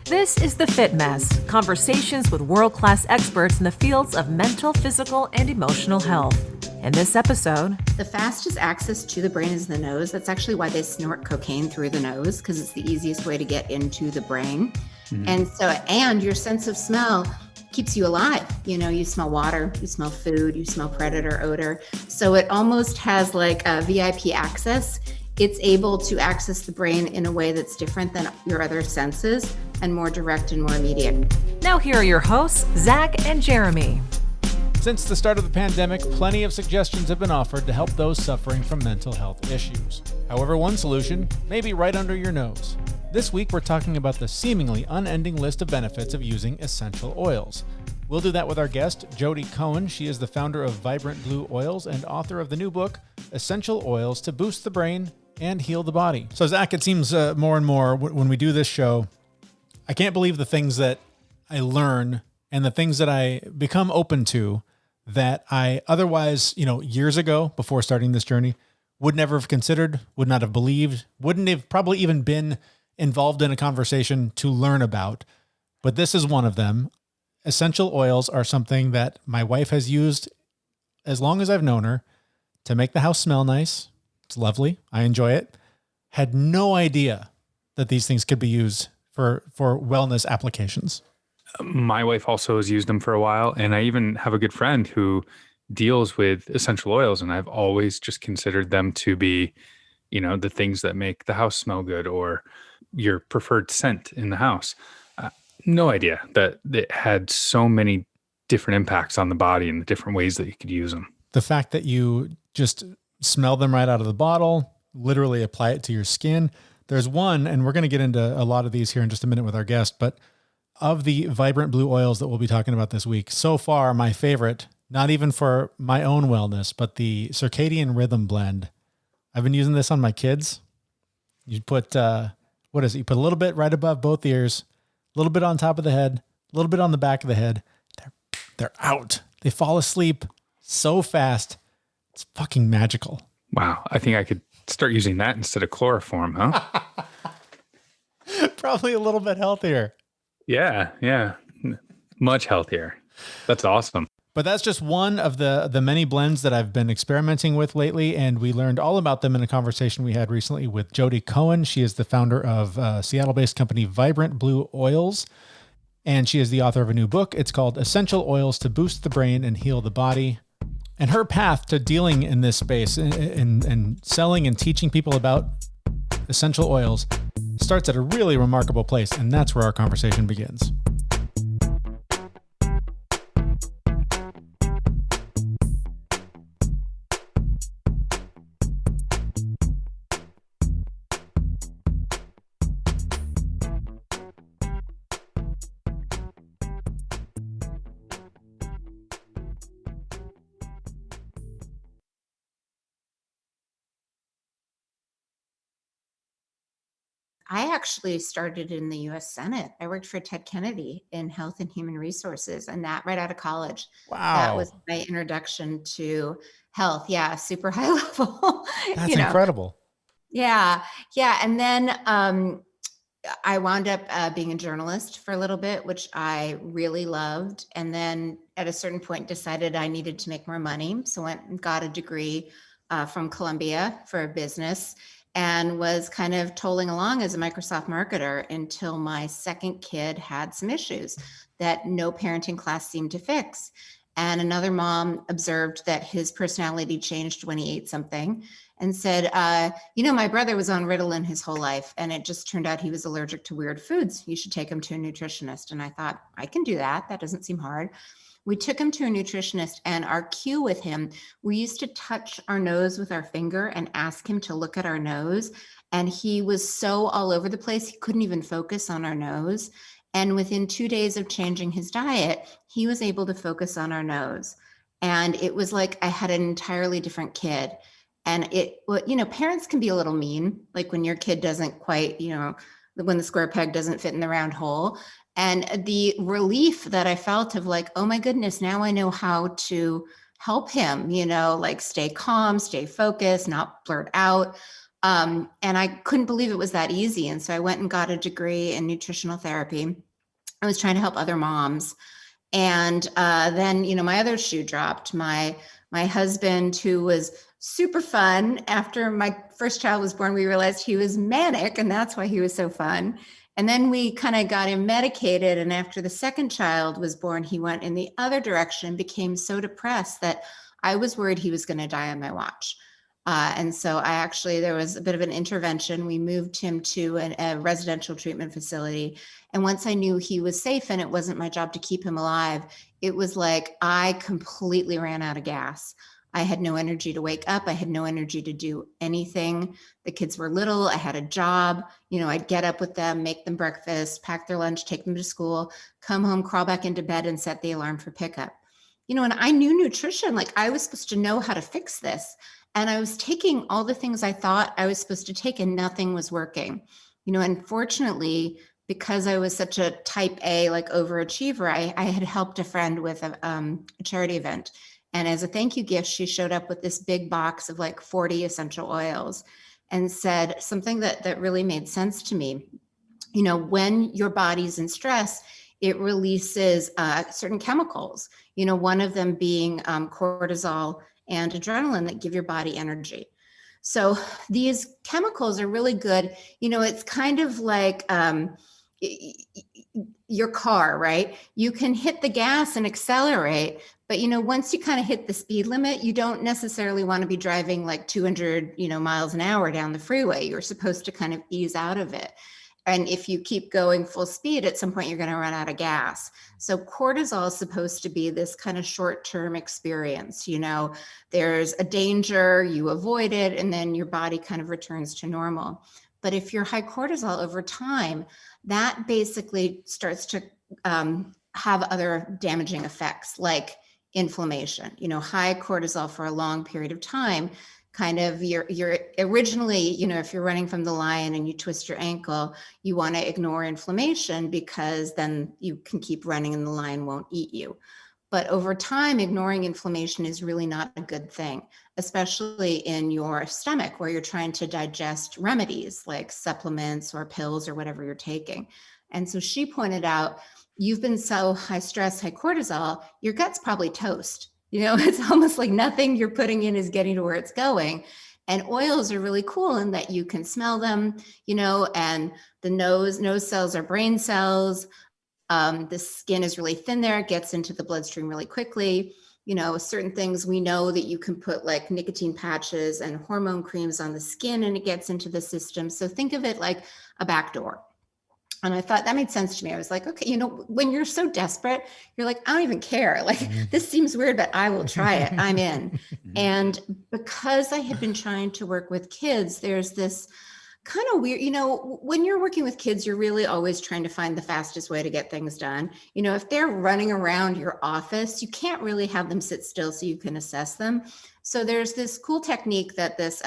This is The Fit Mess, conversations with world-class experts in the fields of mental, physical, and emotional health. In this episode, the fastest access to the brain is the nose. That's actually why they snort cocaine through the nose, because it's the easiest way to get into the brain. And your sense of smell keeps you alive. You know, you smell water, you smell food, you smell predator odor. So it almost has like a VIP access. It's able to access the brain in a way that's different than your other senses and more direct and more immediate. Now here are your hosts, Zach and Jeremy. Since the start of the pandemic, plenty of suggestions have been offered to help those suffering from mental health issues. However, one solution may be right under your nose. This week, we're talking about the seemingly unending list of benefits of using essential oils. We'll do that with our guest, Jodi Cohen. She is the founder of Vibrant Blue Oils and author of the new book, Essential Oils to Boost the Brain and Heal the Body. So, Zach, it seems more and more when we do this show, I can't believe the things that I learn and the things that I become open to that I otherwise, years ago, before starting this journey, would never have considered, would not have believed, wouldn't have probably even been involved in a conversation to learn about. But this is one of them. Essential oils are something that my wife has used as long as I've known her to make the house smell nice. It's lovely. I enjoy it. Had no idea that these things could be used for wellness applications. My wife also has used them for a while, and I even have a good friend who deals with essential oils, and I've always just considered them to be, the things that make the house smell good or your preferred scent in the house. No idea that it had so many different impacts on the body and the different ways that you could use them. The fact that you just smell them right out of the bottle, literally apply it to your skin. There's one, and we're going to get into a lot of these here in just a minute with our guest, but of the Vibrant Blue Oils that we'll be talking about this week, so far, my favorite, not even for my own wellness, but the Circadian Rhythm Blend. I've been using this on my kids. You put, what is it? You put a little bit right above both ears, a little bit on top of the head, a little bit on the back of the head. They're out. They fall asleep so fast. It's fucking magical. Wow. I think I could start using that instead of chloroform, huh? Probably a little bit healthier. Yeah. Much healthier. That's awesome. But that's just one of the many blends that I've been experimenting with lately, and we learned all about them in a conversation we had recently with Jodi Cohen. She is the founder of Seattle-based company Vibrant Blue Oils, and she is the author of a new book. It's called Essential Oils to Boost the Brain and Heal the Body. And her path to dealing in this space and selling and teaching people about essential oils starts at a really remarkable place, and that's where our conversation begins. I actually started in the U.S. Senate. I worked for Ted Kennedy in Health and Human Resources, and that right out of college. Wow. That was my introduction to health. Yeah, super high level. That's incredible. Yeah. And then I wound up being a journalist for a little bit, which I really loved. And then at a certain point decided I needed to make more money. So went and got a degree from Columbia for business, and was kind of tolling along as a Microsoft marketer until my second kid had some issues that no parenting class seemed to fix. And another mom observed that his personality changed when he ate something and said, my brother was on Ritalin his whole life, and it just turned out he was allergic to weird foods. You should take him to a nutritionist. And I thought, I can do that. That doesn't seem hard. We took him to a nutritionist, and our cue with him, we used to touch our nose with our finger and ask him to look at our nose. And he was so all over the place, he couldn't even focus on our nose. And within 2 days of changing his diet, he was able to focus on our nose. And it was like I had an entirely different kid. And parents can be a little mean, like when your kid doesn't quite, when the square peg doesn't fit in the round hole. And the relief that I felt of like, oh my goodness, now I know how to help him, like stay calm, stay focused, not blurt out. And I couldn't believe it was that easy. And so I went and got a degree in nutritional therapy. I was trying to help other moms. And then, my other shoe dropped. My husband, who was super fun, after my first child was born, we realized he was manic, and that's why he was so fun. And then we kind of got him medicated. And after the second child was born, he went in the other direction, became so depressed that I was worried he was going to die on my watch. And so there was a bit of an intervention. We moved him to a residential treatment facility. And once I knew he was safe and it wasn't my job to keep him alive, it was like I completely ran out of gas. I had no energy to wake up. I had no energy to do anything. The kids were little. I had a job. I'd get up with them, make them breakfast, pack their lunch, take them to school, come home, crawl back into bed, and set the alarm for pickup. And I knew nutrition, like I was supposed to know how to fix this. And I was taking all the things I thought I was supposed to take, and nothing was working. Unfortunately, because I was such a type A, like overachiever, I had helped a friend with a charity event. And as a thank you gift, she showed up with this big box of like 40 essential oils and said something that really made sense to me. When your body's in stress, it releases certain chemicals, one of them being cortisol and adrenaline that give your body energy. So these chemicals are really good. It's kind of like your car, right? You can hit the gas and accelerate, but once you kind of hit the speed limit, you don't necessarily want to be driving like 200, miles an hour down the freeway. You're supposed to kind of ease out of it. And if you keep going full speed, at some point you're going to run out of gas. So cortisol is supposed to be this kind of short-term experience. There's a danger, you avoid it, and then your body kind of returns to normal. But if you're high cortisol over time, that basically starts to have other damaging effects like inflammation. High cortisol for a long period of time, kind of you're originally, if you're running from the lion and you twist your ankle, you want to ignore inflammation because then you can keep running and the lion won't eat you. But over time, ignoring inflammation is really not a good thing, especially in your stomach where you're trying to digest remedies like supplements or pills or whatever you're taking. And so she pointed out, you've been so high stress, high cortisol, your gut's probably toast. It's almost like nothing you're putting in is getting to where it's going. And oils are really cool in that you can smell them, and the nose cells are brain cells. The skin is really thin there. It gets into the bloodstream really quickly. Certain things we know that you can put like nicotine patches and hormone creams on the skin and it gets into the system. So think of it like a back door. And I thought that made sense to me. I was like, okay, when you're so desperate, you're like, I don't even care. Like, this seems weird, but I will try it. I'm in. And because I had been trying to work with kids, there's this kind of weird, when you're working with kids, you're really always trying to find the fastest way to get things done. If they're running around your office, you can't really have them sit still so you can assess them. So there's this cool technique that this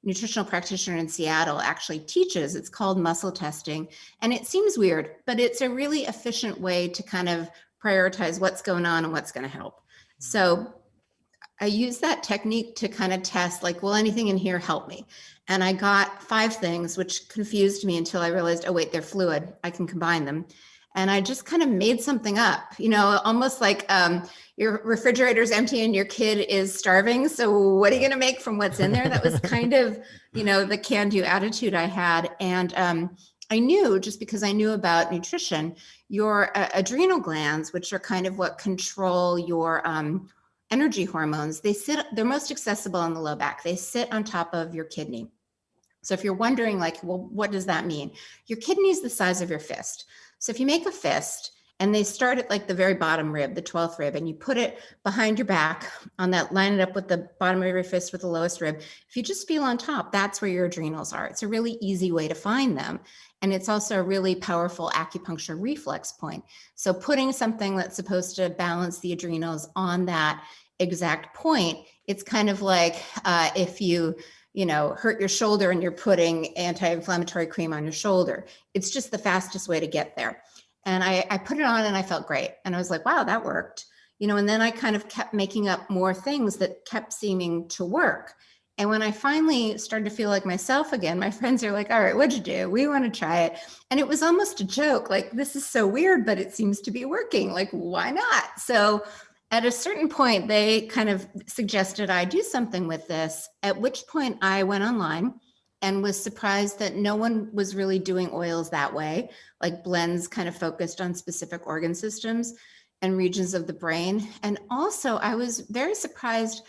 nutritional practitioner in Seattle actually teaches. It's called muscle testing. And it seems weird, but it's a really efficient way to kind of prioritize what's going on and what's going to help. So I use that technique to kind of test, like, will anything in here help me? And I got 5 things, which confused me until I realized, oh, wait, they're fluid. I can combine them. And I just kind of made something up, almost like your refrigerator's empty and your kid is starving. So what are you going to make from what's in there? That was kind of, the can-do attitude I had. And I knew, just because I knew about nutrition, your adrenal glands, which are kind of what control your energy hormones, they're most accessible on the low back. They sit on top of your kidney. So if you're wondering like, well, what does that mean? Your kidney is the size of your fist. So if you make a fist and they start at like the very bottom rib, the 12th rib, and you put it behind your back on that, line it up with the bottom of your fist with the lowest rib. If you just feel on top, that's where your adrenals are. It's a really easy way to find them. And it's also a really powerful acupuncture reflex point. So putting something that's supposed to balance the adrenals on that exact point, it's kind of like if you hurt your shoulder and you're putting anti-inflammatory cream on your shoulder. It's just the fastest way to get there. And I put it on and I felt great. And I was like, wow, that worked. And then I kind of kept making up more things that kept seeming to work. And when I finally started to feel like myself again, my friends are like, all right, what'd you do? We want to try it. And it was almost a joke. Like, this is so weird, but it seems to be working. Like, why not? So at a certain point, they kind of suggested I do something with this, at which point I went online and was surprised that no one was really doing oils that way, like blends kind of focused on specific organ systems and regions of the brain. And also, I was very surprised,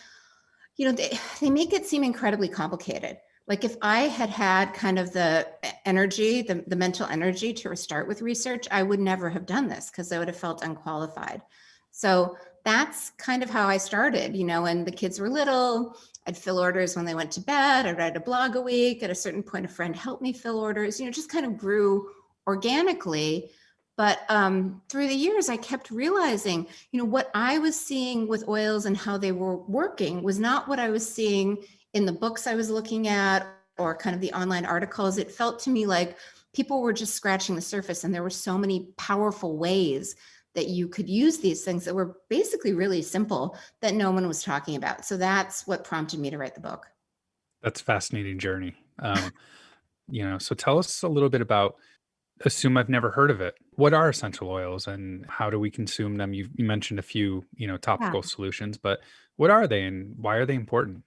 they make it seem incredibly complicated. Like, if I had had kind of the energy, the mental energy to start with research, I would never have done this because I would have felt unqualified. So that's kind of how I started, when the kids were little. I'd fill orders when they went to bed. I'd write a blog a week. At a certain point, a friend helped me fill orders, just kind of grew organically. But through the years, I kept realizing, what I was seeing with oils and how they were working was not what I was seeing in the books I was looking at or kind of the online articles. It felt to me like people were just scratching the surface, and there were so many powerful ways that you could use these things that were basically really simple that no one was talking about. So that's what prompted me to write the book. That's a fascinating journey. So tell us a little bit about, assume I've never heard of it. What are essential oils and how do we consume them? You mentioned a few, Yeah. topical solutions, but what are they and why are they important?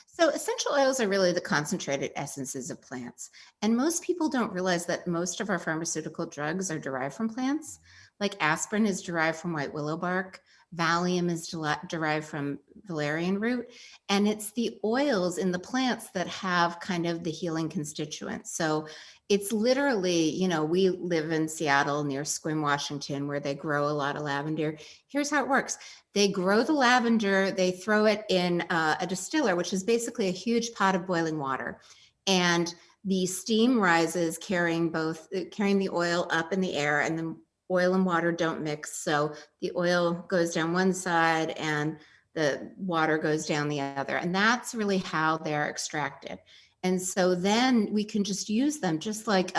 So essential oils are really the concentrated essences of plants. And most people don't realize that most of our pharmaceutical drugs are derived from plants. Like aspirin is derived from white willow bark, Valium is derived from valerian root, and it's the oils in the plants that have kind of the healing constituents. So it's literally, we live in Seattle near Sequim, Washington, where they grow a lot of lavender. Here's how it works. They grow the lavender, they throw it in a distiller, which is basically a huge pot of boiling water. And the steam rises carrying the oil up in the air, and the oil and water don't mix. So the oil goes down one side and the water goes down the other. And that's really how they're extracted. And so then we can just use them just like,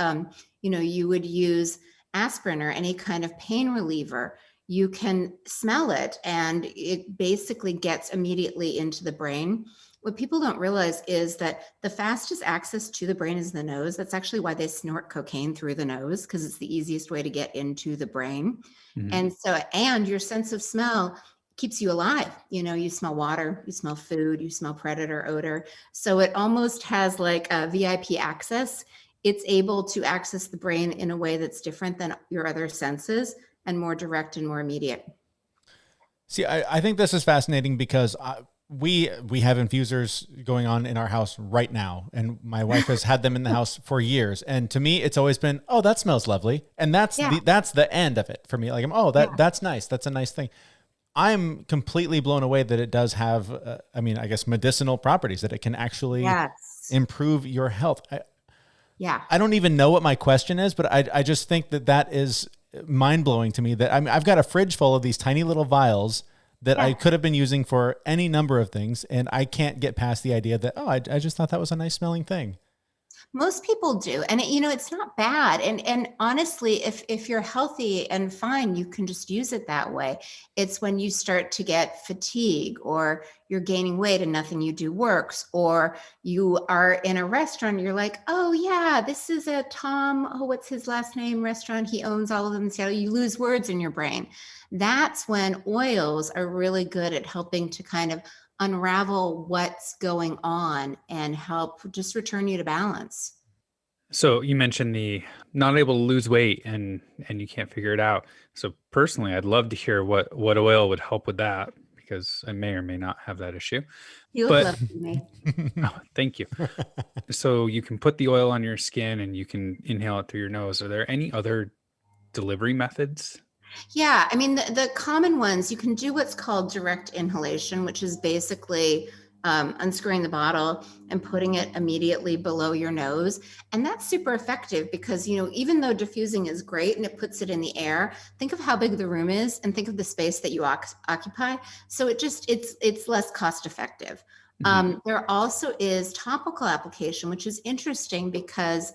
you would use aspirin or any kind of pain reliever. You can smell it and it basically gets immediately into the brain. What people don't realize is that the fastest access to the brain is the nose. That's actually why they snort cocaine through the nose, because it's the easiest way to get into the brain. Mhm. And your sense of smell keeps you alive. You smell water, you smell food, you smell predator odor. So it almost has like a VIP access. It's able to access the brain in a way that's different than your other senses and more direct and more immediate. See, I think this is fascinating because we have infusers going on in our house right now, and my wife has had them in the house for years. And to me, it's always been, oh, that smells lovely, and that's the end of it for me. Like, that's nice. That's a nice thing. I'm completely blown away that it does have, I guess medicinal properties, that it can actually improve your health. I don't even know what my question is, but I just think that is mind blowing to me. That I've got a fridge full of these tiny little vials that I could have been using for any number of things, and I can't get past the idea that, I just thought that was a nice smelling thing. Most people do. And it's not bad. And honestly, if you're healthy and fine, you can just use it that way. It's when you start to get fatigue, or you're gaining weight and nothing you do works, or you are in a restaurant, you're like, oh yeah, this is a what's his last name restaurant. He owns all of them in Seattle. You lose words in your brain. That's when oils are really good at helping to kind of unravel what's going on and help just return you to balance. So you mentioned the not able to lose weight and you can't figure it out. So personally, I'd love to hear what oil would help with that, because I may or may not have that issue. You look But lovely to me. oh, thank you. So you can put the oil on your skin and you can inhale it through your nose. Are there any other delivery methods? Yeah, the common ones, you can do what's called direct inhalation, which is basically unscrewing the bottle and putting it immediately below your nose. And that's super effective because, even though diffusing is great and it puts it in the air, think of how big the room is and think of the space that you occupy. So it's less cost effective. There also is topical application, which is interesting because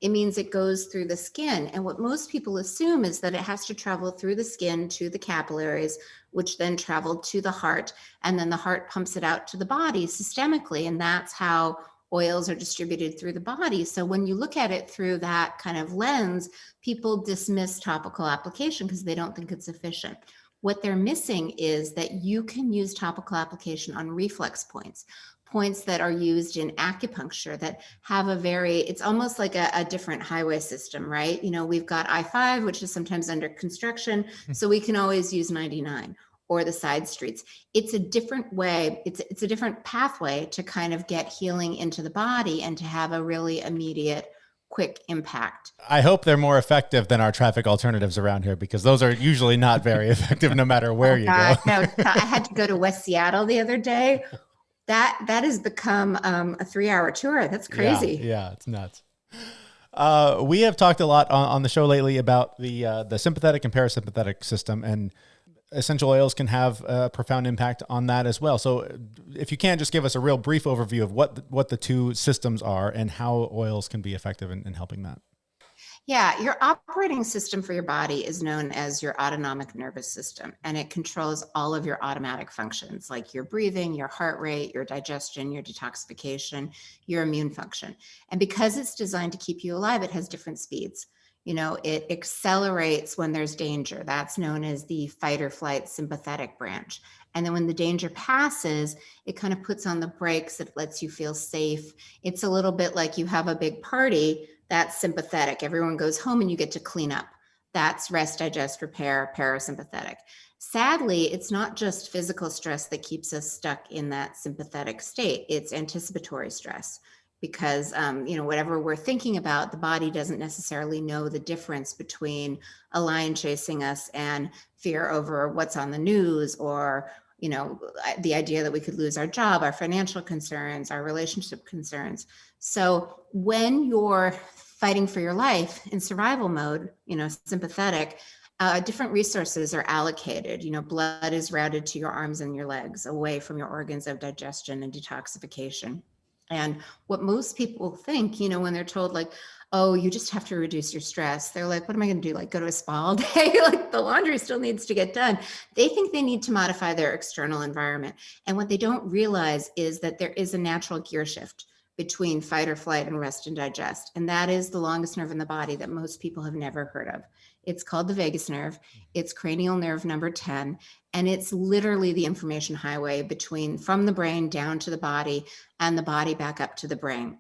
it means it goes through the skin. And what most people assume is that it has to travel through the skin to the capillaries, which then travel to the heart. And then the heart pumps it out to the body systemically. And that's how oils are distributed through the body. So when you look at it through that kind of lens, people dismiss topical application because they don't think it's efficient. What they're missing is that you can use topical application on reflex points, points that are used in acupuncture that have it's almost like a different highway system, right? We've got I-5, which is sometimes under construction, so we can always use 99 or the side streets. It's a different way. It's a different pathway to kind of get healing into the body and to have a really immediate, quick impact. I hope they're more effective than our traffic alternatives around here, because those are usually not very effective no matter where you go. No, I had to go to West Seattle the other day. That has become a 3-hour tour. That's crazy. Yeah, it's nuts. We have talked a lot on the show lately about the sympathetic and parasympathetic system, and essential oils can have a profound impact on that as well. So if you can, just give us a real brief overview of what the two systems are and how oils can be effective in helping that. Yeah, your operating system for your body is known as your autonomic nervous system, and it controls all of your automatic functions like your breathing, your heart rate, your digestion, your detoxification, your immune function. And because it's designed to keep you alive, it has different speeds. It accelerates when there's danger. That's known as the fight or flight sympathetic branch. And then when the danger passes, it kind of puts on the brakes. It lets you feel safe. It's a little bit like you have a big party. That's sympathetic. Everyone goes home and you get to clean up. That's rest, digest, repair, parasympathetic. Sadly, it's not just physical stress that keeps us stuck in that sympathetic state. It's anticipatory stress. Because, whatever we're thinking about, the body doesn't necessarily know the difference between a lion chasing us and fear over what's on the news, or, the idea that we could lose our job, our financial concerns, our relationship concerns. So when you're fighting for your life in survival mode, sympathetic, different resources are allocated. Blood is routed to your arms and your legs, away from your organs of digestion and detoxification. And what most people think, when they're told like, oh, you just have to reduce your stress, they're like, what am I going to do? Like go to a spa all day? Like the laundry still needs to get done. They think they need to modify their external environment. And what they don't realize is that there is a natural gear shift between fight or flight and rest and digest. And that is the longest nerve in the body that most people have never heard of. It's called the vagus nerve. It's cranial nerve number 10. And it's literally the information highway from the brain down to the body and the body back up to the brain.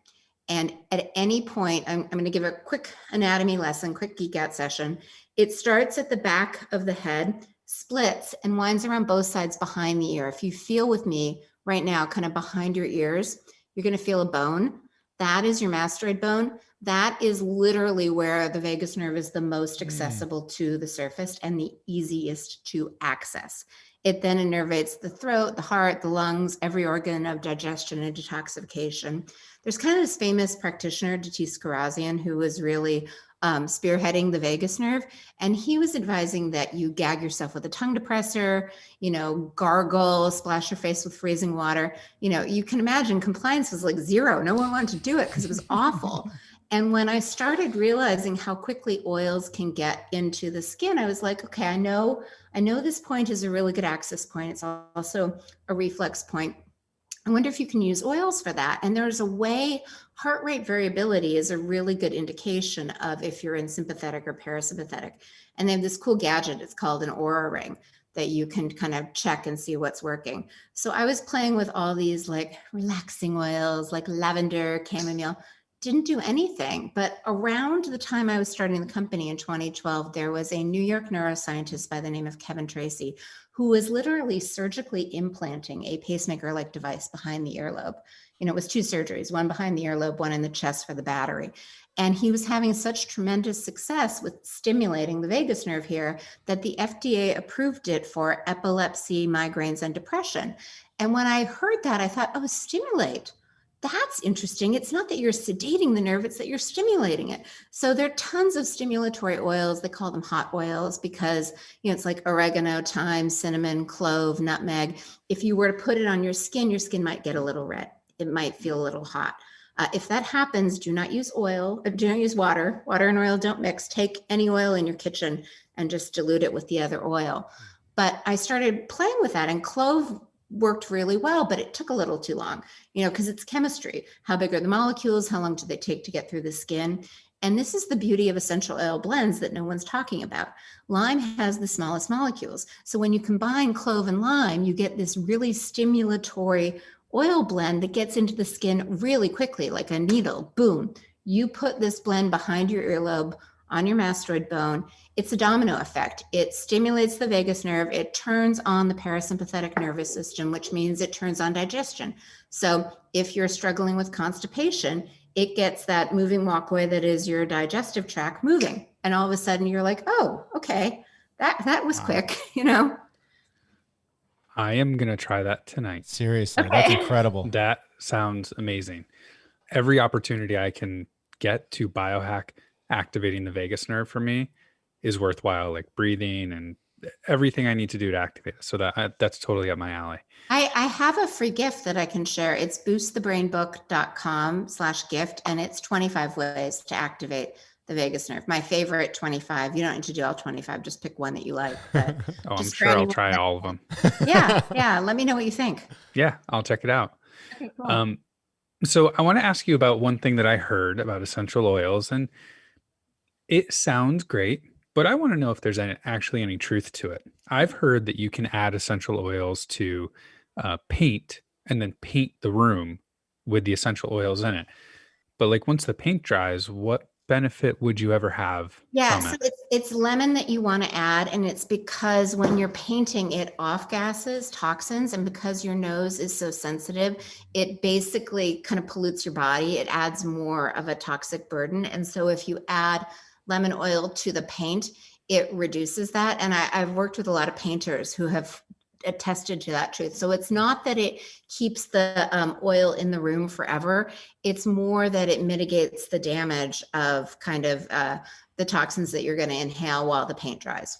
And at any point, I'm going to give a quick anatomy lesson, quick geek out session. It starts at the back of the head, splits and winds around both sides behind the ear. If you feel with me right now, kind of behind your ears, you're going to feel a bone. That is your mastoid bone. That is literally where the vagus nerve is the most accessible to the surface and the easiest to access. It then innervates the throat, the heart, the lungs, every organ of digestion and detoxification. There's kind of this famous practitioner, Datis Karazian, who was really spearheading the vagus nerve. And he was advising that you gag yourself with a tongue depressor, gargle, splash your face with freezing water. You can imagine compliance was like 0. No one wanted to do it because it was awful. And when I started realizing how quickly oils can get into the skin, I was like, okay, I know this point is a really good access point. It's also a reflex point. I wonder if you can use oils for that. And there's a way, heart rate variability is a really good indication of if you're in sympathetic or parasympathetic. And they have this cool gadget, it's called an Aura ring, that you can kind of check and see what's working. So I was playing with all these like relaxing oils, like lavender, chamomile, didn't do anything. But around the time I was starting the company in 2012, there was a New York neuroscientist by the name of Kevin Tracy, who was literally surgically implanting a pacemaker-like device behind the earlobe. It was 2 surgeries, one behind the earlobe, one in the chest for the battery. And he was having such tremendous success with stimulating the vagus nerve here that the FDA approved it for epilepsy, migraines, and depression. And when I heard that, I thought, oh, stimulate. that's interesting. It's not that you're sedating the nerve, it's that you're stimulating it. So there are tons of stimulatory oils. They call them hot oils because, it's like oregano, thyme, cinnamon, clove, nutmeg. If you were to put it on your skin might get a little red. It might feel a little hot. If that happens, do not use oil, do not use water. Water and oil don't mix. Take any oil in your kitchen and just dilute it with the other oil. But I started playing with that, and clove worked really well, but it took a little too long, because it's chemistry. How big are the molecules? How long do they take to get through the skin? And this is the beauty of essential oil blends that no one's talking about. Lime has the smallest molecules. So when you combine clove and lime, you get this really stimulatory oil blend that gets into the skin really quickly, like a needle. Boom. You put this blend behind your earlobe on your mastoid bone. It's a domino effect. It stimulates the vagus nerve. It turns on the parasympathetic nervous system, which means it turns on digestion. So if you're struggling with constipation, it gets that moving walkway that is your digestive tract moving. And all of a sudden you're like, oh, okay, that was quick, I am going to try that tonight. Seriously, Okay. that's incredible. That sounds amazing. Every opportunity I can get to biohack activating the vagus nerve for me is worthwhile, like breathing and everything I need to do to activate it. So that's totally up my alley. I have a free gift that I can share. It's boostthebrainbook.com/gift, and it's 25 ways to activate the vagus nerve. My favorite 25. You don't need to do all 25. Just pick one that you like. But I'm sure I'll try all of them. Yeah. Let me know what you think. Yeah, I'll check it out. Okay, cool. So I want to ask you about one thing that I heard about essential oils, and it sounds great, but I want to know if there's actually any truth to it. I've heard that you can add essential oils to paint and then paint the room with the essential oils in it. But like once the paint dries, what benefit would you ever have Yeah, from so it? it's lemon that you want to add, and it's because when you're painting, it off gases toxins, and because your nose is so sensitive, it basically kind of pollutes your body. It adds more of a toxic burden, and so if you add lemon oil to the paint, it reduces that. And I've worked with a lot of painters who have attested to that truth. So it's not that it keeps the oil in the room forever. It's more that it mitigates the damage of kind of the toxins that you're going to inhale while the paint dries.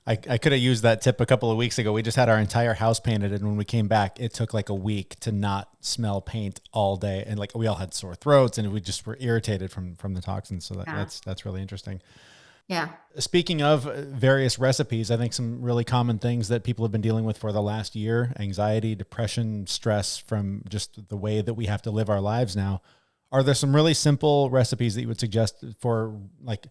I could have used that tip a couple of weeks ago. We just had our entire house painted, and when we came back, it took like a week to not smell paint all day. And like we all had sore throats, and we just were irritated from the toxins. So that's really interesting. Yeah. Speaking of various recipes, I think some really common things that people have been dealing with for the last year: anxiety, depression, stress from just the way that we have to live our lives now. Are there some really simple recipes that you would suggest for, like,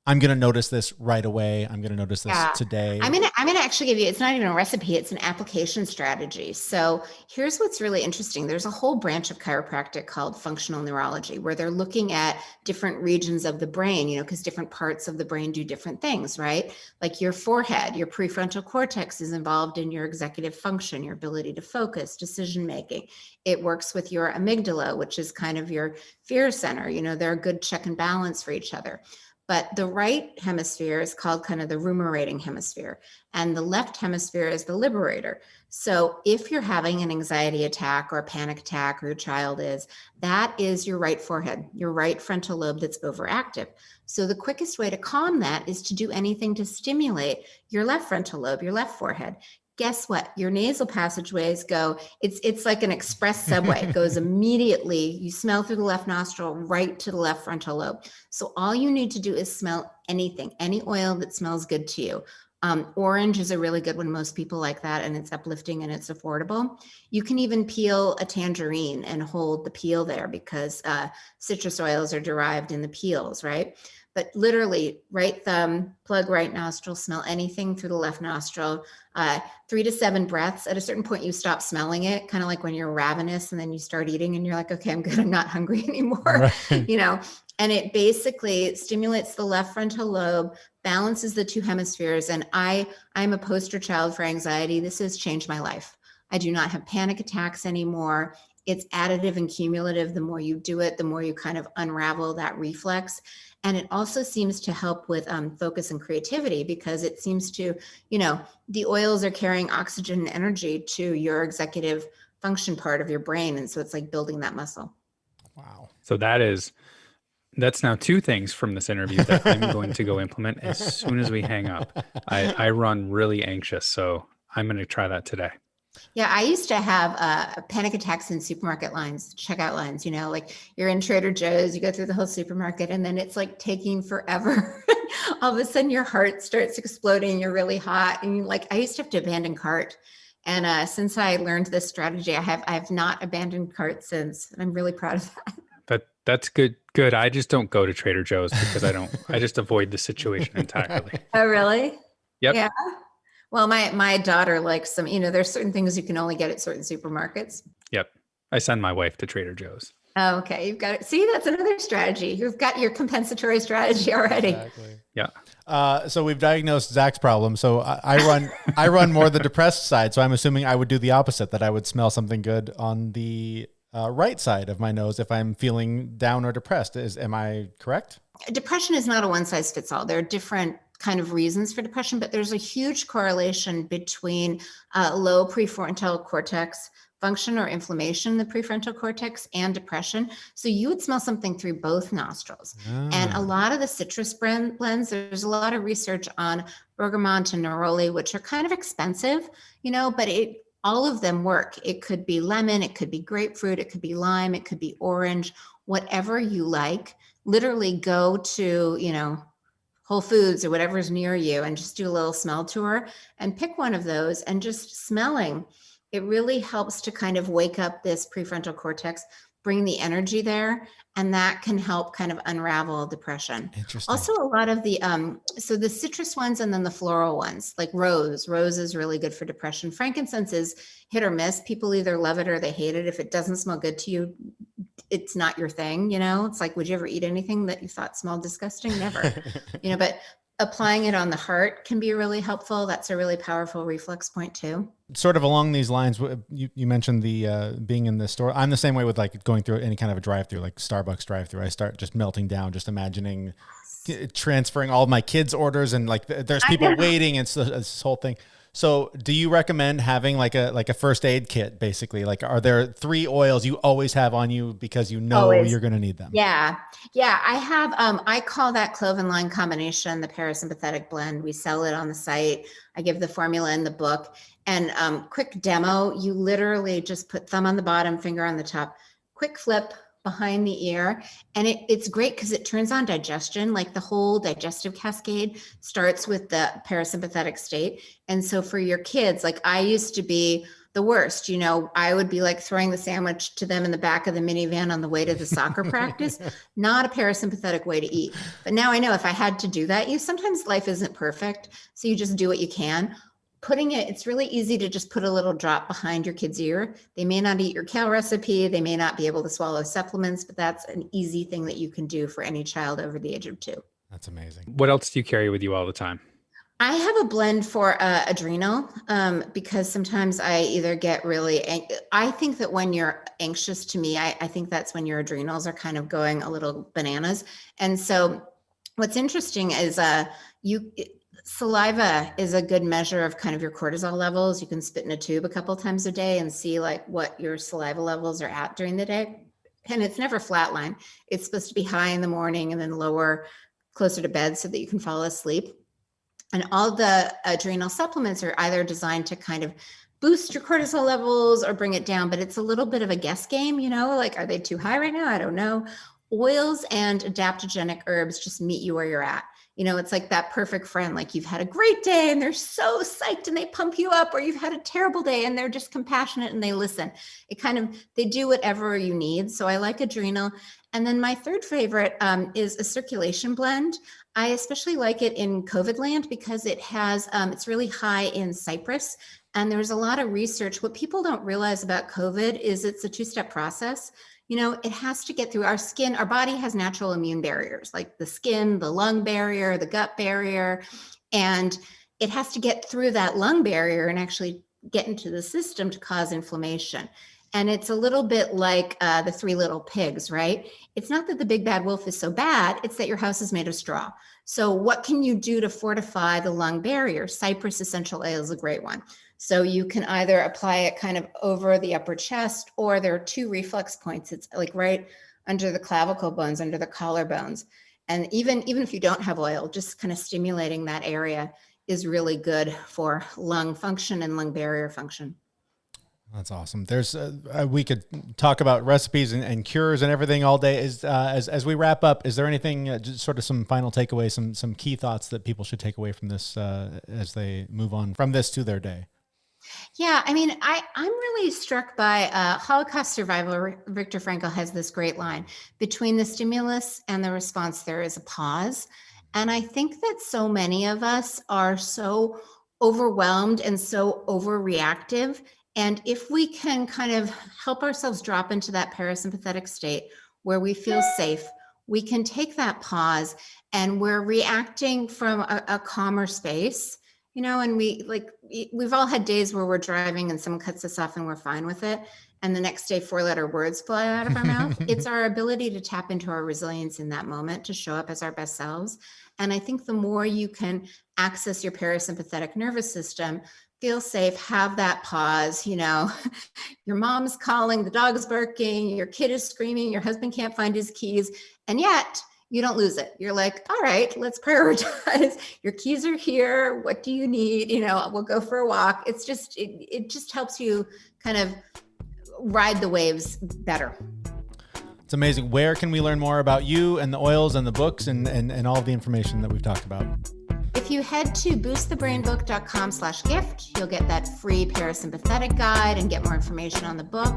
I'm going to notice this right away, I'm going to notice this today? I'm going to actually give you, it's not even a recipe, it's an application strategy. So here's what's really interesting. There's a whole branch of chiropractic called functional neurology, where they're looking at different regions of the brain, because different parts of the brain do different things, right? Like your forehead, your prefrontal cortex is involved in your executive function, your ability to focus, decision-making. It works with your amygdala, which is kind of your fear center. They're a good check and balance for each other. But the right hemisphere is called kind of the ruminating hemisphere, and the left hemisphere is the liberator. So if you're having an anxiety attack or a panic attack, or your child is, that is your right forehead, your right frontal lobe that's overactive. So the quickest way to calm that is to do anything to stimulate your left frontal lobe, your left forehead. Guess what? Your nasal passageways go, it's like an express subway. It goes immediately, you smell through the left nostril right to the left frontal lobe. So all you need to do is smell anything, any oil that smells good to you. Orange is a really good one. Most people like that, and it's uplifting and it's affordable. You can even peel a tangerine and hold the peel there, because citrus oils are derived in the peels, right? But literally, right thumb, plug right nostril, smell anything through the left nostril, 3 to 7 breaths. At a certain point, you stop smelling it, kind of like when you're ravenous and then you start eating and you're like, okay, I'm good, I'm not hungry anymore, Right. And it basically stimulates the left frontal lobe, balances the two hemispheres. And I'm a poster child for anxiety. This has changed my life. I do not have panic attacks anymore. It's additive and cumulative. The more you do it, the more you kind of unravel that reflex. And it also seems to help with focus and creativity, because it seems to, the oils are carrying oxygen and energy to your executive function part of your brain. And so it's like building that muscle. Wow. So that's now two things from this interview that I'm going to go implement as soon as we hang up. I run really anxious, so I'm going to try that today. Yeah, I used to have panic attacks in supermarket lines, checkout lines, like you're in Trader Joe's, you go through the whole supermarket and then it's like taking forever. All of a sudden your heart starts exploding, you're really hot. And I used to have to abandon cart. And since I learned this strategy, I have not abandoned cart since. And I'm really proud of that. That's good. Good. I just don't go to Trader Joe's because I just avoid the situation entirely. Oh, really? Yep. Yeah. Well, my daughter likes some, there's certain things you can only get at certain supermarkets. Yep. I send my wife to Trader Joe's. Oh, okay. You've got it. See, that's another strategy. You've got your compensatory strategy already. Exactly. Yeah. So we've diagnosed Zach's problem. So I run more the depressed side. So I'm assuming I would do the opposite, that I would smell something good on the right side of my nose if I'm feeling down or depressed. Am I correct? Depression is not a one size fits all. There are different kind of reasons for depression, but there's a huge correlation between low prefrontal cortex function or inflammation in the prefrontal cortex and depression. So you would smell something through both nostrils. And a lot of the citrus blends, there's a lot of research on bergamot and neroli, which are kind of expensive, but all of them work. It could be lemon, it could be grapefruit, it could be lime, it could be orange, whatever you like. Literally go to, Whole Foods or whatever's near you and just do a little smell tour and pick one of those, and just smelling. It really helps to kind of wake up this prefrontal cortex, bring the energy there, and that can help kind of unravel depression. Interesting. Also, a lot of the, so the citrus ones and then the floral ones, like rose is really good for depression. Frankincense is hit or miss. People either love it or they hate it. If it doesn't smell good to you, it's not your thing, It's like, would you ever eat anything that you thought smelled disgusting? Never, but applying it on the heart can be really helpful. That's a really powerful reflex point too. Sort of along these lines, you mentioned the being in the store. I'm the same way with like going through any kind of a drive-through, like Starbucks drive-through. I start just melting down, just imagining transferring all of my kids' orders, and like there's people waiting, and it's this whole thing. So do you recommend having like a first aid kit, basically? Like, are there 3 oils you always have on you because Always. you're going to need them? Yeah. I have, I call that clove and lime combination, the Parasympathetic Blend. We sell it on the site. I give the formula in the book. And quick demo, you literally just put thumb on the bottom, finger on the top, quick flip behind the ear. And it's great because it turns on digestion. Like the whole digestive cascade starts with the parasympathetic state. And so for your kids, like I used to be the worst, I would be like throwing the sandwich to them in the back of the minivan on the way to the soccer practice, not a parasympathetic way to eat. But now I know if I had to do that, sometimes life isn't perfect. So you just do what you can. It's really easy to just put a little drop behind your kid's ear. They may not eat your kale recipe. They may not be able to swallow supplements, but that's an easy thing that you can do for any child over the age of 2. That's amazing. What else do you carry with you all the time? I have a blend for adrenal because sometimes I either get I think that when you're anxious, to me, I think that's when your adrenals are kind of going a little bananas. And so what's interesting is saliva is a good measure of kind of your cortisol levels. You can spit in a tube a couple of times a day and see like what your saliva levels are at during the day. And it's never flatline. It's supposed to be high in the morning and then lower closer to bed so that you can fall asleep. And all the adrenal supplements are either designed to kind of boost your cortisol levels or bring it down, but it's a little bit of a guess game, like, are they too high right now? I don't know. Oils and adaptogenic herbs just meet you where you're at. It's like that perfect friend, like you've had a great day and they're so psyched and they pump you up, or you've had a terrible day and they're just compassionate and they listen. They do whatever you need. So I like adrenal. And then my third favorite is a circulation blend. I especially like it in COVID land because it has, it's really high in cypress. And there's a lot of research. What people don't realize about COVID is it's a 2-step process. It has to get through our skin. Our body has natural immune barriers, like the skin, the lung barrier, the gut barrier, and it has to get through that lung barrier and actually get into the system to cause inflammation. And it's a little bit like the 3 Little Pigs, right? It's not that the big bad wolf is so bad, it's that your house is made of straw. So what can you do to fortify the lung barrier? Cypress essential oil is a great one. So you can either apply it kind of over the upper chest, or there are 2 reflex points. It's like right under the clavicle bones, under the collarbones. And even if you don't have oil, just kind of stimulating that area is really good for lung function and lung barrier function. That's awesome. There's we could talk about recipes and cures and everything all day. As we wrap up, is there anything, just sort of some final takeaways, some key thoughts that people should take away from this as they move on from this to their day? Yeah, I mean, I'm really struck by Holocaust survivor Viktor Frankl has this great line: between the stimulus and the response, there is a pause. And I think that so many of us are so overwhelmed and so overreactive. And if we can kind of help ourselves drop into that parasympathetic state where we feel safe, we can take that pause and we're reacting from a calmer space, and we've all had days where we're driving and someone cuts us off and we're fine with it. And the next day, 4-letter words fly out of our mouth. It's our ability to tap into our resilience in that moment to show up as our best selves. And I think the more you can access your parasympathetic nervous system, feel safe, have that pause, your mom's calling, the dog's barking, your kid is screaming, your husband can't find his keys, and yet you don't lose it. You're like, all right, let's prioritize. Your keys are here. What do you need? We'll go for a walk. It's just, it just helps you kind of ride the waves better. It's amazing. Where can we learn more about you and the oils and the books and all of the information that we've talked about? If you head to boostthebrainbook.com/gift, you'll get that free parasympathetic guide and get more information on the book.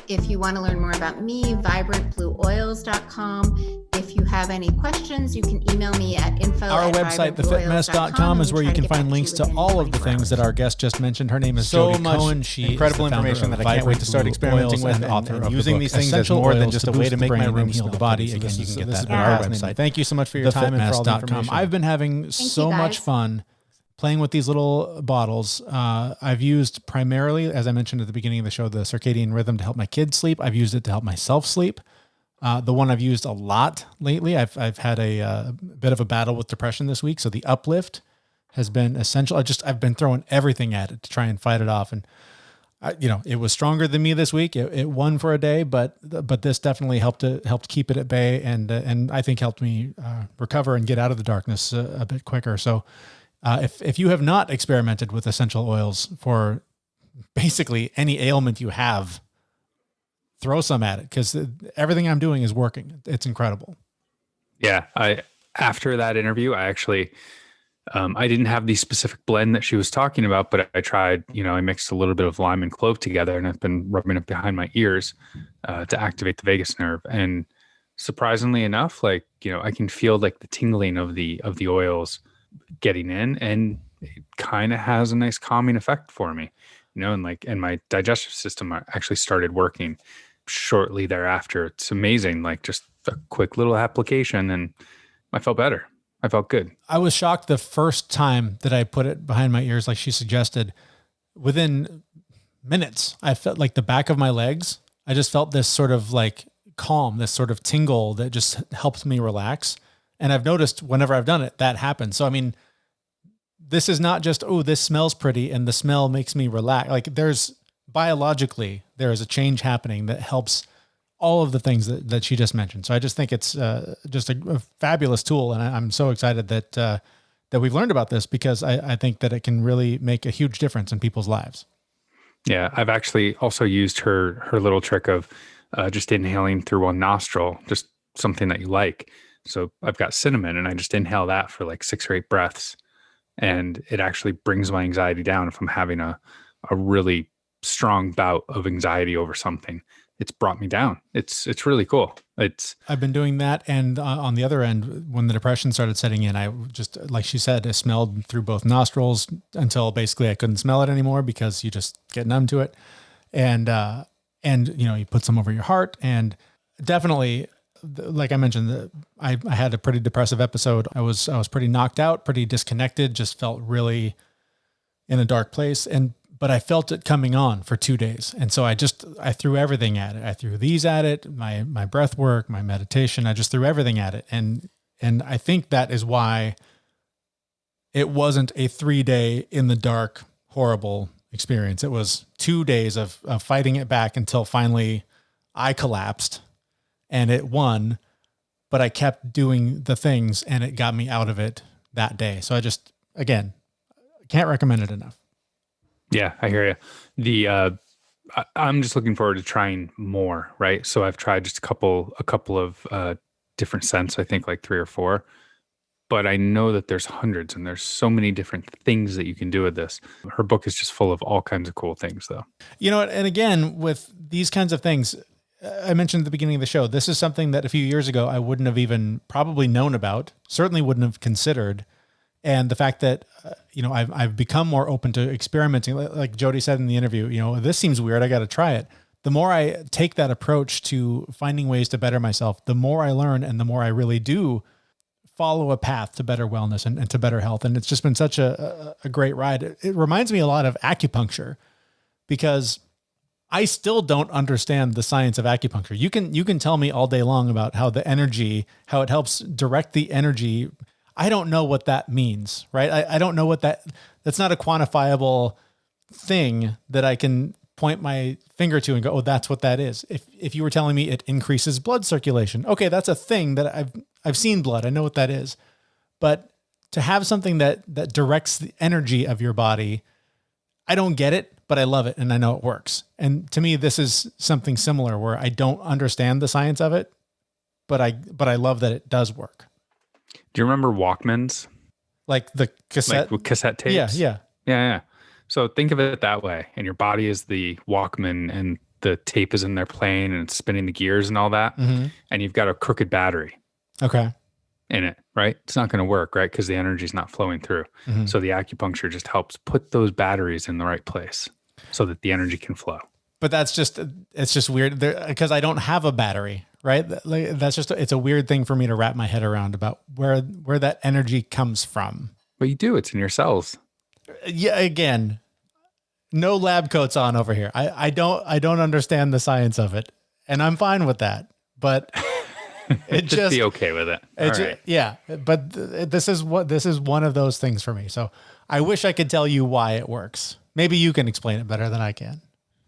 If you want to learn more about me, vibrantblueoils.com. If you have any questions, you can email me at info@vibrantblueoils.com. Our website, thefitmess.com, is where you can find links to all of the things that our guest just mentioned. Her name is Jodi Cohen. She incredible information that I can't wait to start experimenting with and using these things as more than just a way to make my room heal the body. Again, you can get that on our website. Thank you so much for your time and for all the information. I've been having so much fun playing with these little bottles. I've used primarily, as I mentioned at the beginning of the show, the circadian rhythm to help my kids sleep. I've used it to help myself sleep. The one I've used a lot lately, I've had a bit of a battle with depression this week. So the Uplift has been essential. I've been throwing everything at it to try and fight it off. And it was stronger than me this week. It won for a day, but this definitely helped keep it at bay. And I think helped me recover and get out of the darkness a bit quicker. So if you have not experimented with essential oils for basically any ailment you have, throw some at it, because everything I'm doing is working. It's incredible. Yeah. After that interview, I actually, I didn't have the specific blend that she was talking about, but I tried, I mixed a little bit of lime and clove together, and I've been rubbing it behind my ears to activate the vagus nerve. And surprisingly enough, I can feel the tingling of the oils getting in, and it kind of has a nice calming effect for me, and my digestive system actually started working shortly thereafter. It's amazing. Just a quick little application, and I felt better. I felt good. I was shocked the first time that I put it behind my ears, like she suggested. Within minutes, I felt like the back of my legs. I just felt this sort of calm, this sort of tingle that just helped me relax. And I've noticed whenever I've done it, that happens. So, I mean, this is not just, oh, this smells pretty and the smell makes me relax. Biologically, there is a change happening that helps all of the things that she just mentioned. So I just think it's just a fabulous tool. And I'm so excited that we've learned about this, because I think that it can really make a huge difference in people's lives. Yeah. I've actually also used her little trick of just inhaling through one nostril, just something that you like. So I've got cinnamon, and I just inhale that for 6 or 8 breaths. And it actually brings my anxiety down. If I'm having a really strong bout of anxiety over something, it's brought me down. It's really cool. I've been doing that. And on the other end, when the depression started setting in, I just, like she said, I smelled through both nostrils until basically I couldn't smell it anymore, because you just get numb to it. And you put some over your heart, and definitely, like I mentioned, I had a pretty depressive episode. I was pretty knocked out, pretty disconnected, just felt really in a dark place. But I felt it coming on for 2 days. And so I threw everything at it. I threw these at it, my breath work, my meditation. I just threw everything at it. And I think that is why it wasn't a 3-day in the dark, horrible experience. It was 2 days of fighting it back until finally I collapsed. and it won, but I kept doing the things and it got me out of it that day. So I just, again, can't recommend it enough. Yeah, I hear you. I'm just looking forward to trying more, right? So I've tried just a couple of different scents, I think like 3 or 4, but I know that there's hundreds and there's so many different things that you can do with this. Her book is just full of all kinds of cool things though. You know, and again, with these kinds of things, I mentioned at the beginning of the show, this is something that a few years ago, I wouldn't have even probably known about, certainly wouldn't have considered. And the fact that, I've become more open to experimenting, like Jodi said in the interview, this seems weird. I got to try it. The more I take that approach to finding ways to better myself, the more I learn and the more I really do follow a path to better wellness and to better health. And it's just been such a great ride. It reminds me a lot of acupuncture, because I still don't understand the science of acupuncture. You can tell me all day long about how it helps direct the energy. I don't know what that means, right? I don't know what that's not a quantifiable thing that I can point my finger to and go, oh, that's what that is. If you were telling me it increases blood circulation, okay, that's a thing that I've seen blood. I know what that is. But to have something that directs the energy of your body, I don't get it, but I love it and I know it works. And to me, this is something similar where I don't understand the science of it, but I love that it does work. Do you remember Walkmans? Like the cassette? Like with cassette tapes? Yeah. So think of it that way. And your body is the Walkman and the tape is in there playing and it's spinning the gears and all that. Mm-hmm. And you've got a crooked battery in it, right? It's not going to work, right? Because the energy is not flowing through. Mm-hmm. So the acupuncture just helps put those batteries in the right place so that the energy can flow. But it's just weird because I don't have a battery, right? It's a weird thing for me to wrap my head around about where that energy comes from. But you do, it's in your cells. Yeah. Again, no lab coats on over here. I don't understand the science of it and I'm fine with that, but it just be okay with it. Right. Yeah. But this is one of those things for me. So I wish I could tell you why it works. Maybe you can explain it better than I can.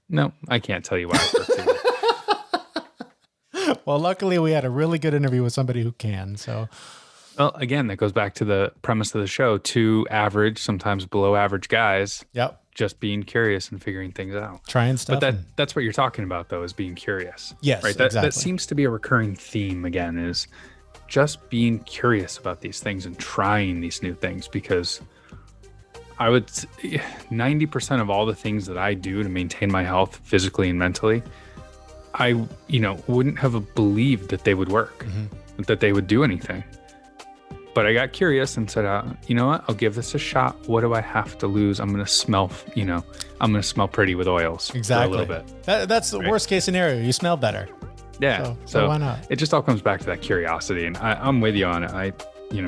No, I can't tell you why it works. Well, luckily we had a really good interview with somebody who can. So, well, again, that goes back to the premise of the show: 2 average, sometimes below average guys. Yep. Just being curious and figuring things out. Trying stuff. But that's what you're talking about, though, is being curious. Yes, right. Exactly. That seems to be a recurring theme. Again, is just being curious about these things and trying these new things, because I would 90% of all the things that I do to maintain my health physically and mentally, I wouldn't have believed that they would work, that they would do anything. But I got curious and said, you know what? I'll give this a shot. What do I have to lose? I'm going to smell, I'm going to smell pretty with oils for a little bit. That's the worst case scenario. You smell better. Yeah. So why not? It just all comes back to that curiosity. And I'm with you on it.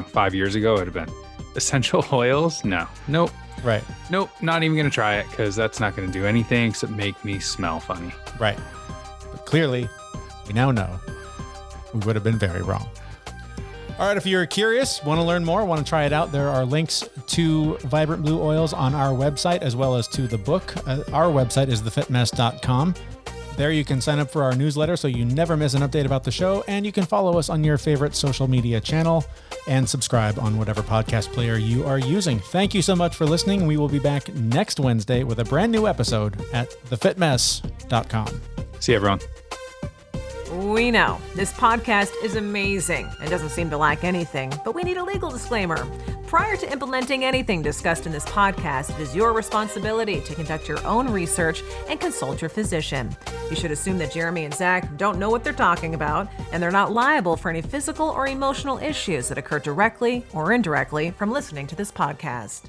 5 years ago, it would have been essential oils. Nope. Right. Nope. Not even going to try it, because that's not going to do anything except make me smell funny. Right. But clearly, we now know we would have been very wrong. All right, if you're curious, want to learn more, want to try it out, there are links to Vibrant Blue Oils on our website as well as to the book. Our website is thefitmess.com. There you can sign up for our newsletter so you never miss an update about the show, and you can follow us on your favorite social media channel and subscribe on whatever podcast player you are using. Thank you so much for listening. We will be back next Wednesday with a brand new episode at thefitmess.com. See you, everyone. We know this podcast is amazing and doesn't seem to lack anything, but we need a legal disclaimer. Prior to implementing anything discussed in this podcast, it is your responsibility to conduct your own research and consult your physician. You should assume that Jeremy and Zach don't know what they're talking about, and they're not liable for any physical or emotional issues that occur directly or indirectly from listening to this podcast.